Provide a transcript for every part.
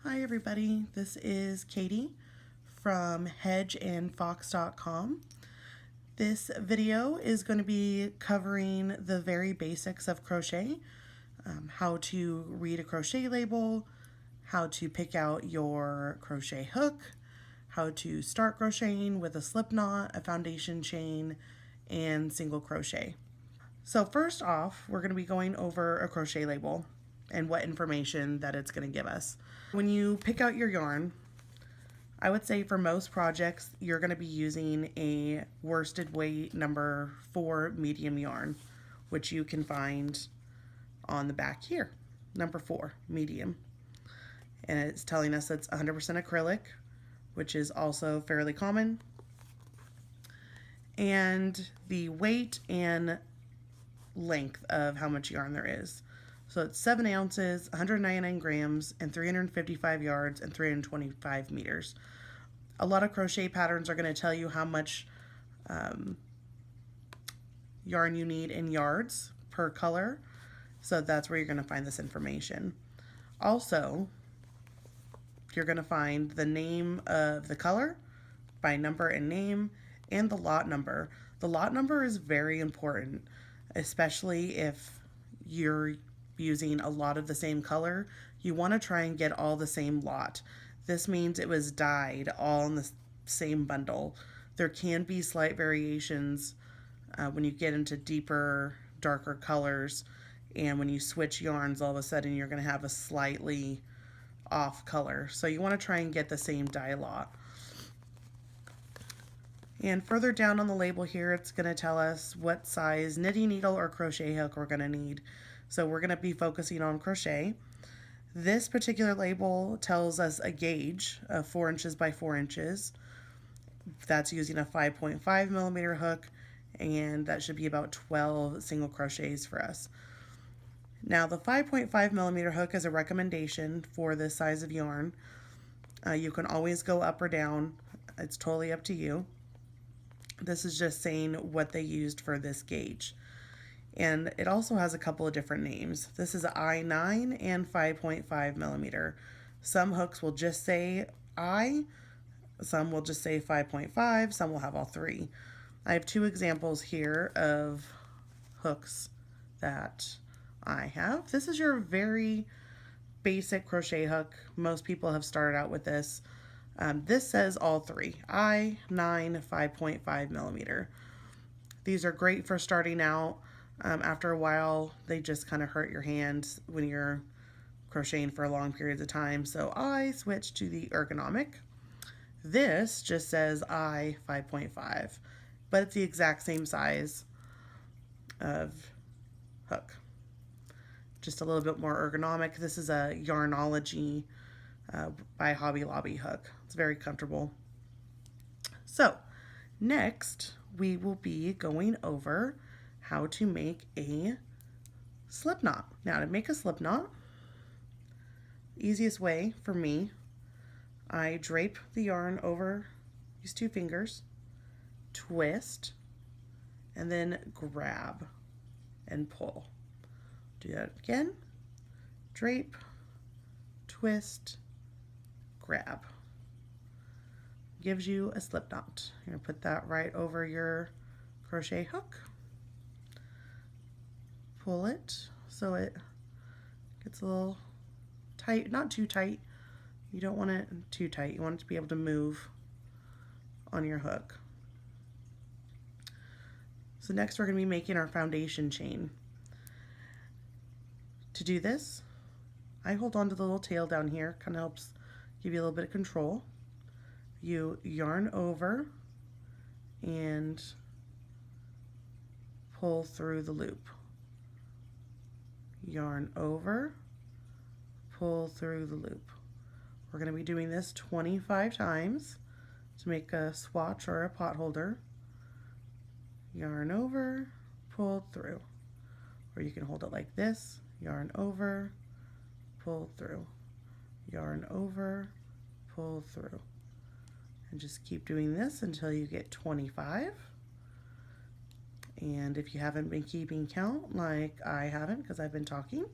Hi everybody, this is Katie from hedgeandfox.com. This video is going to be covering the very basics of crochet, how to read a crochet label, how to pick out your crochet hook, how to start crocheting with a slipknot, a foundation chain, and single crochet. So first off, we're going to be going over a crochet label and what information that it's going to give us. When you pick out your yarn, I would say for most projects, you're going to be using a worsted weight number 4 medium yarn, which you can find on the back here, number 4 medium. And it's telling us it's 100% acrylic, which is also fairly common. And the weight and length of how much yarn there is. So it's 7 ounces, 199 grams, and 355 yards, and 325 meters. A lot of crochet patterns are going to tell you how much yarn you need in yards per color. So that's where you're going to find this information. Also, you're going to find the name of the color by number and name, and the lot number. The lot number is very important, especially if you're using a lot of the same color. You want to try and get all the same lot. This means it was dyed all in the same bundle. There can be slight variations when you get into deeper, darker colors, and when you switch yarns, all of a sudden you're going to have a slightly off color. So you want to try and get the same dye lot. And further down on the label here, it's going to tell us what size knitting needle or crochet hook we're going to need. So we're going to be focusing on crochet. This particular label tells us a gauge of 4 inches by 4 inches. That's using a 5.5 millimeter hook, and that should be about 12 single crochets for us. Now the 5.5 millimeter hook is a recommendation for this size of yarn. You can always go up or down. It's totally up to you. This is just saying what they used for this gauge. And it also has a couple of different names. This is I9 and 5.5 millimeter. Some hooks will just say I, some will just say 5.5, some will have all three. I have 2 examples here of hooks that I have. This is your very basic crochet hook. Most people have started out with this. This says all 3, I, 9, 5.5 millimeter. These are great for starting out. After a while, they just kind of hurt your hands when you're crocheting for long periods of time. So I switched to the ergonomic. This just says I 5.5, but it's the exact same size of hook. Just a little bit more ergonomic. This is a Yarnology by Hobby Lobby hook. It's very comfortable. So next, we will be going over how to make a slipknot. Now to make a slipknot, easiest way for me, I drape the yarn over these 2 fingers, twist, and then grab and pull. Do that again, drape, twist, grab. Gives you a slipknot. You're gonna put that right over your crochet hook. Pull it so it gets a little tight, not too tight. You don't want it too tight. You want it to be able to move on your hook. So next we're going to be making our foundation chain. To do this, I hold on to the little tail down here, kind of helps give you a little bit of control. You yarn over and pull through the loop. Yarn over, pull through the loop. We're going to be doing this 25 times to make a swatch or a pot holder. Yarn over, pull through. Or you can hold it like this, yarn over, pull through. Yarn over, pull through. And just keep doing this until you get 25. And if you haven't been keeping count, like I haven't because I've been talking, you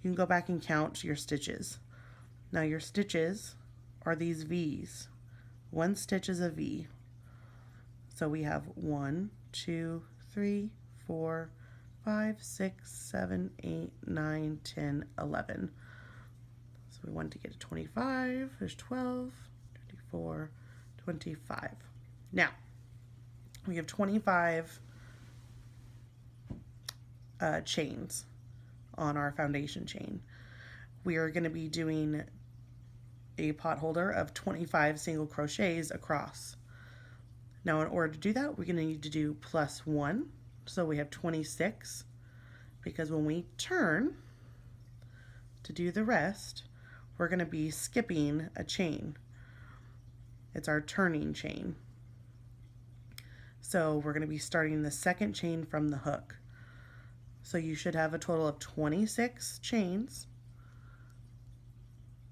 can go back and count your stitches. Now your stitches are these V's. One stitch is a V. So we have 1, 2, 3, 4, 5, 6, 7, 8, 9, 10, 11. So we want to get to 25. There's 12, 24, 25. Now, we have 25 chains on our foundation chain. We are going to be doing a pot holder of 25 single crochets across. Now in order to do that, we're going to need to do +1, so we have 26, because when we turn to do the rest, we're going to be skipping a chain. It's our turning chain. So we're going to be starting the second chain from the hook. So you should have a total of 26 chains.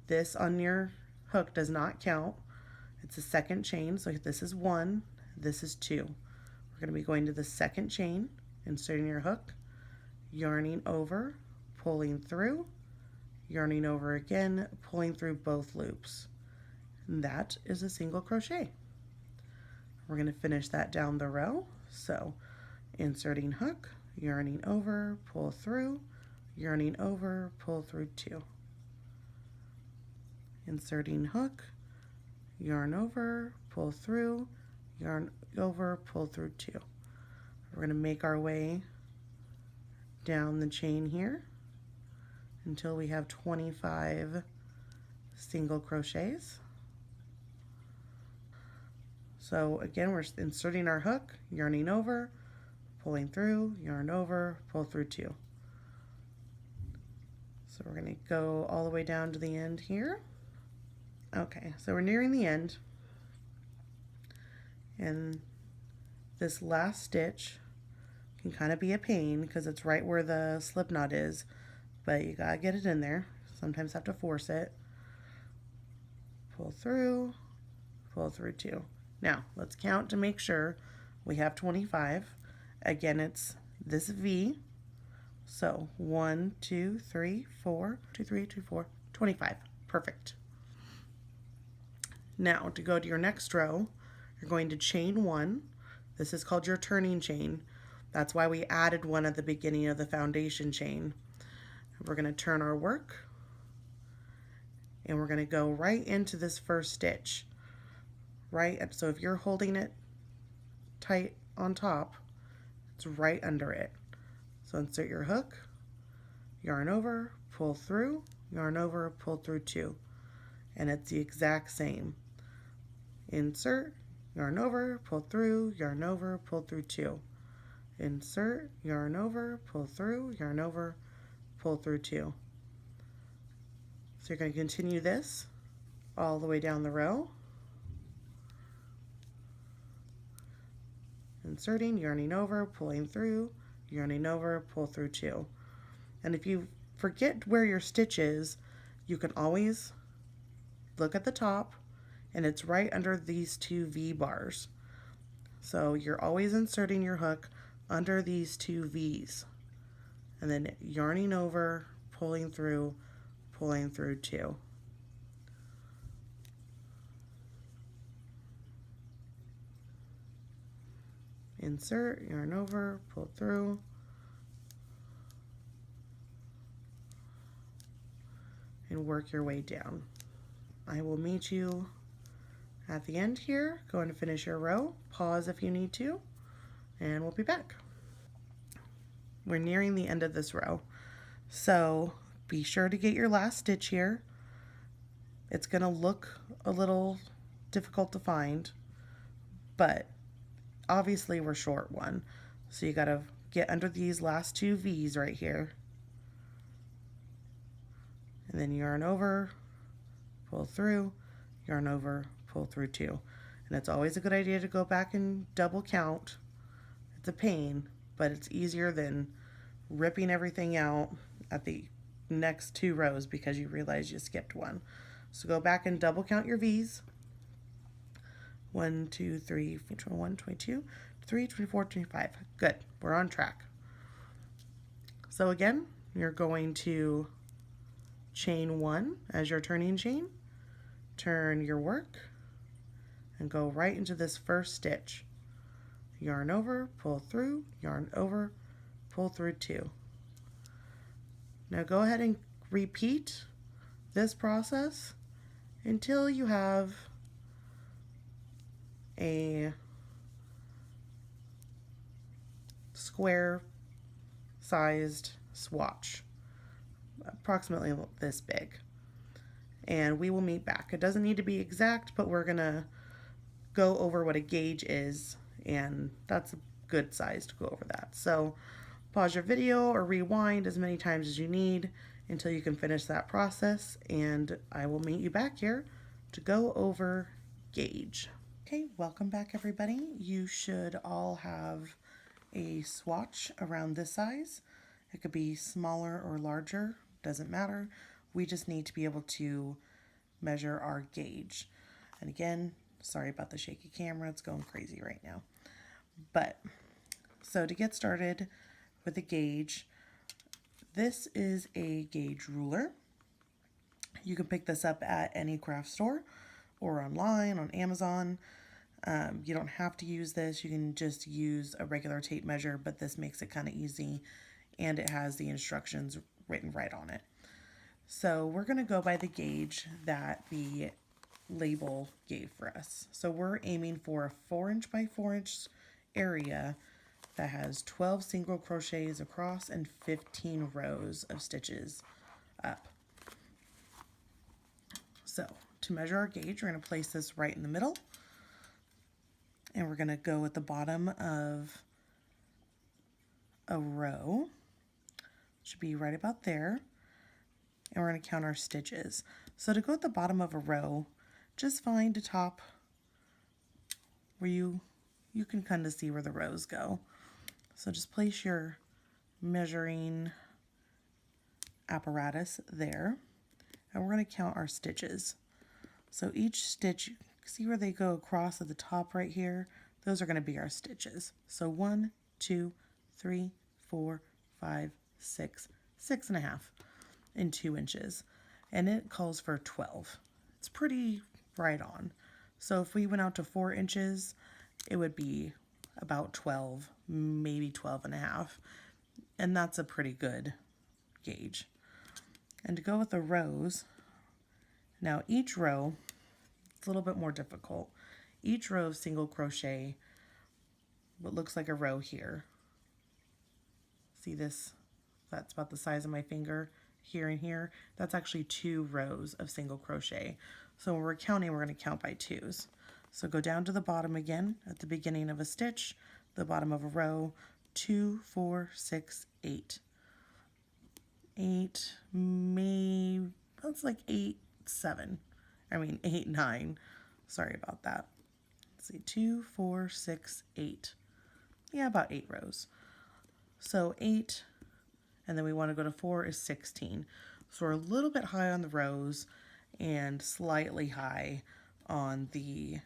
This on your hook does not count. It's the second chain, so this is 1, this is 2. We're going to be going to the second chain, inserting your hook, yarning over, pulling through, yarning over again, pulling through both loops. And that is a single crochet. We're going to finish that down the row. So inserting hook, yarning over, pull through, yarning over, pull through 2. Inserting hook, yarn over, pull through, yarn over, pull through 2. We're going to make our way down the chain here until we have 25 single crochets. So again, we're inserting our hook, yarning over, pulling through, yarn over, pull through 2. So we're going to go all the way down to the end here. Okay, so we're nearing the end, and this last stitch can kind of be a pain because it's right where the slip knot is, but you gotta get it in there. Sometimes have to force it. Pull through 2. Now let's count to make sure we have 25. Again, it's this V. So 1, 2, 3, 4, 2, 3, 2, 4, 25. Perfect. Now to go to your next row, you're going to chain 1. This is called your turning chain. That's why we added one at the beginning of the foundation chain. We're going to turn our work, and we're going to go right into this first stitch. Right, so if you're holding it tight on top, it's right under it. So insert your hook, yarn over, pull through, yarn over, pull through 2. And it's the exact same. Insert, yarn over, pull through, yarn over, pull through 2. Insert, yarn over, pull through, yarn over, pull through 2. So you're going to continue this all the way down the row. Inserting, yarning over, pulling through, yarning over, pull through 2. And if you forget where your stitch is, you can always look at the top, and it's right under these 2 V bars. So you're always inserting your hook under these 2 V's, and then yarning over, pulling through 2. Insert, yarn over, pull through, and work your way down. I will meet you at the end here. Go and finish your row. Pause if you need to, and we'll be back. We're nearing the end of this row, so be sure to get your last stitch here. It's going to look a little difficult to find, but obviously we're short one, so you got to get under these last 2 V's right here, and then yarn over, pull through, yarn over, pull through 2. And it's always a good idea to go back and double count. It's a pain, but it's easier than ripping everything out at the next 2 rows because you realize you skipped one. So go back and double count your V's. 1, 2, 3, 21, 22, 23, 24, 25. Good, we're on track. So again, you're going to chain 1 as your turning chain, turn your work, and go right into this first stitch. Yarn over, pull through, yarn over, pull through 2. Now go ahead and repeat this process until you have a square sized swatch, approximately this big. And we will meet back. It doesn't need to be exact, but we're gonna go over what a gauge is, and that's a good size to go over that. So pause your video or rewind as many times as you need until you can finish that process, and I will meet you back here to go over gauge. Okay, welcome back everybody. You should all have a swatch around this size. It could be smaller or larger, doesn't matter. We just need to be able to measure our gauge. And again, sorry about the shaky camera, it's going crazy right now. But, so to get started with the gauge, this is a gauge ruler. You can pick this up at any craft store or online on Amazon. You don't have to use this. You can just use a regular tape measure, but this makes it kind of easy, and it has the instructions written right on it. So we're going to go by the gauge that the label gave for us. So we're aiming for a 4" by 4" area that has 12 single crochets across and 15 rows of stitches up. So to measure our gauge, we're going to place this right in the middle, and we're going to go at the bottom of a row. Should be right about there. And we're going to count our stitches. So to go at the bottom of a row, just find a top where you can kind of see where the rows go. So just place your measuring apparatus there, and we're going to count our stitches. So each stitch, see where they go across at the top right here? Those are going to be our stitches. So 1, 2, 3, 4, 5, 6, 6.5 in 2 inches, and it calls for 12. It's pretty right on. So if we went out to 4 inches, it would be about 12, maybe 12.5, and that's a pretty good gauge. And to go with the rows, now each row, it's a little bit more difficult. Each row of single crochet, what looks like a row here. See this? That's about the size of my finger. Here and here, that's actually 2 rows of single crochet. So when we're counting, we're going to count by 2s. So go down to the bottom again at the beginning of a stitch, the bottom of a row, 2, 4, 6, 8. 8, maybe, that's like 8, 7. I mean 8, 9. Sorry about that. Let's see, 2, 4, 6, 8. Yeah, about 8 rows. So 8, and then we want to go to 4 is 16. So we're a little bit high on the rows and slightly high on the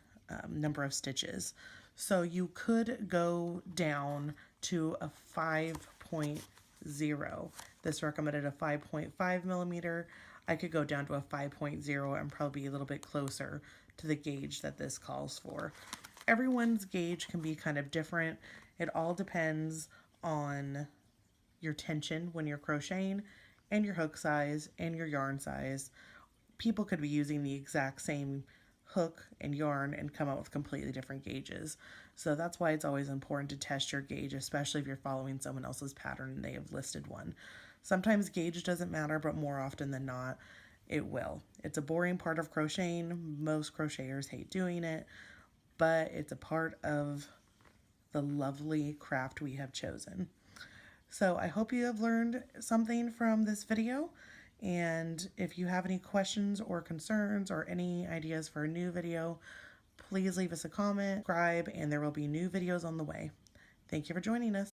number of stitches. So you could go down to a 5.0. This recommended a 5.5 millimeter. I could go down to a 5.0 and probably be a little bit closer to the gauge that this calls for. Everyone's gauge can be kind of different. It all depends on your tension when you're crocheting, and your hook size, and your yarn size. People could be using the exact same hook and yarn and come out with completely different gauges. So that's why it's always important to test your gauge, especially if you're following someone else's pattern and they have listed one. Sometimes gauge doesn't matter, but more often than not, it will. It's a boring part of crocheting. Most crocheters hate doing it, but it's a part of the lovely craft we have chosen. So I hope you have learned something from this video, and if you have any questions or concerns or any ideas for a new video, please leave us a comment, subscribe, and there will be new videos on the way. Thank you for joining us.